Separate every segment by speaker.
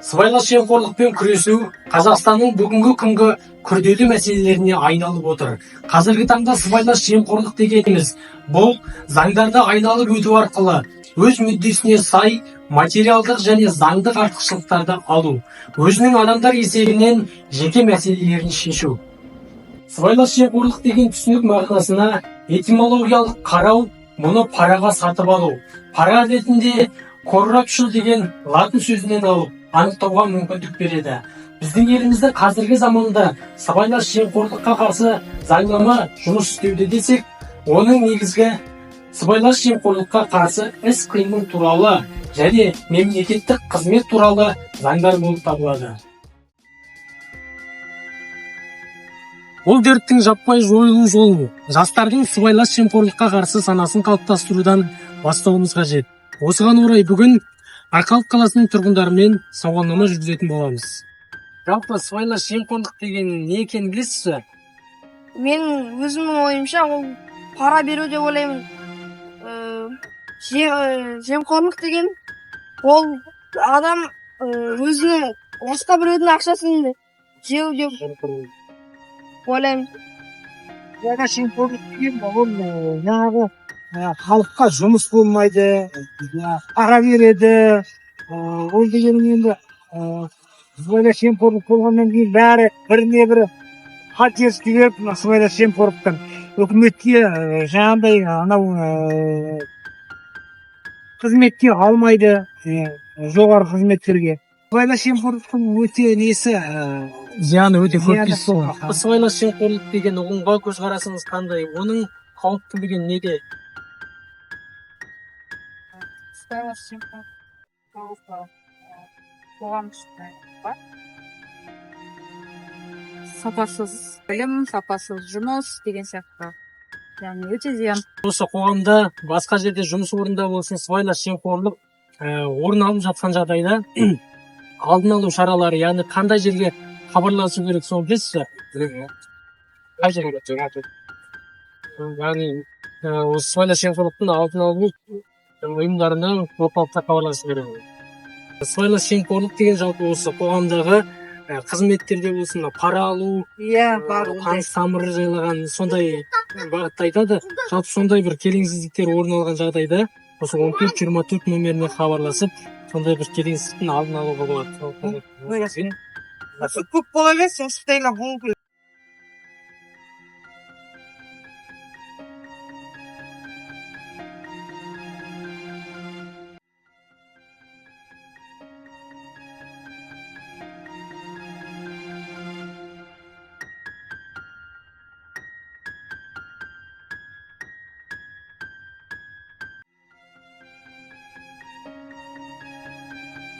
Speaker 1: Сыбайлас жемқорлықпен күресу Қазақстанның бүгінгі күнгі күрделі мәселелеріне айналып отыр. Қазіргі таңда сыбайлас жемқорлық дегеніміз бұл заңдарды айналып өту арқылы өз мүддесіне сай материалдық және заңдық артықшылықтарды алу, өзінің адамдар есебінен жеке мәселелерін шешу. Сыбайлас жемқорлық деген түсінік мағынасына этимологиялық қарау, мұны параға сатып алу. Пара ретінде corruption деген латын сөзінен алып, анықтауға мүмкіндік береді. Біздің еліміздің қазіргі заманда сыбайлас жемқорлыққа қарсы заңнама жұмыс істеуде десек, оның негізгі сыбайлас жемқорлыққа қарсы іс-қимыл туралы және мемлекеттік қызмет туралы заңдар болып табылады. Бұл дерттің жаппай жойылу жолын жастардың сыбайлас жемқорлыққа қарсы санасын қалыптастырудан бастауымыз қажет. Осыған орай бүгін Арқалық қаласының тұрғындарымен сауалнама жүргізетін боламыз. Жалпы сыбайлас жемқорлық деген не екенін білесіз бе?
Speaker 2: Мен өзімнің ойымша ол пара беру деп ойлаймын. Жемқорлық деген ол адам өзінің басқа біреудің ақшасын жеу деп ойлаймын.
Speaker 3: Жемқорлық деген ол жаңағы халыққа жұмыс болмайды, пара береді. Ол деген енді сыбайлас жемқорлық болғаннан кейін бәрі біріне-бірі қатеріс беріп, сыбайлас жемқорлықтан үкіметке жаңағыдай анау қызметке алмайды, жоғары қызметтерге. Сыбайлас жемқорлықтың өте несі
Speaker 1: Зияны өте көп дейсіз ғой. Сыбайлас жемқорлық деген ұғымға көзқарасыңыз қандай? Оның қауіптілігі неде?
Speaker 4: Сыбайлас жемқорлық қоғам үшін бар. Сапасыз білім, сапасыз жұмыс деген сияқты. Яғни өте зиян.
Speaker 1: Осы қоғамда басқа жерде жұмыс орнында болсын сыбайлас жемқорлық орын алып жатқан жағдайда алдын алу шаралары, яғни қандай жерге хабарласу керек, соны білесіз бе? Қай жерге? Яғни осы сыбайлас жемқорлықтың алдын алу ұйымдарына орталыққа хабарласу керек. Сыбайлас жемқорлық деген жалпы осы қоғамдағы қызметтерде болсын, пара алу, таныс тамыры жайлаған сондай бағытты айтады. Жалпы сондай бір келеңсіздіктер орын алған жағдайда осы 14-24 нөміріне хабарласып, сондай бір келеңсіздіктің алдын алуға болады.
Speaker 3: көп бола емес, осындайлар болу керек.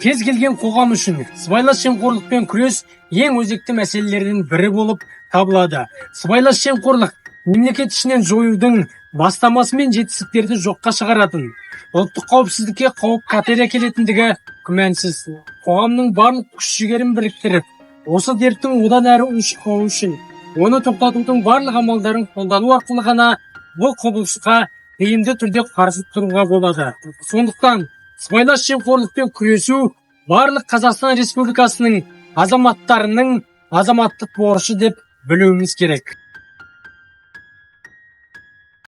Speaker 1: Кез келген қоғам үшін сыбайлас жемқорлықпен күрес ең өзекті мәселелердің бірі болып табылады. Сыбайлас жемқорлық мемлекет ішінен жоюдың бастамасы мен жетістіктерді жоққа шығаратын, ұлттық қауіпсіздікке қауіп қатер әкелетіндігі күмәнсіз. Қоғамның барлық күш-жігерін біріктіріп, осы дерттің одан әрі ушықпауы үшін оны тоқтатудың барлық амалдарын қолдану арқылы ғана бұл құбылысқа тиімді түрде қарсы тұруға болады. Сондықтан сыбайлас жемқорлықпен күресу барлық Қазақстан Республикасының азаматтарының азаматтық борышы деп білуіміз керек.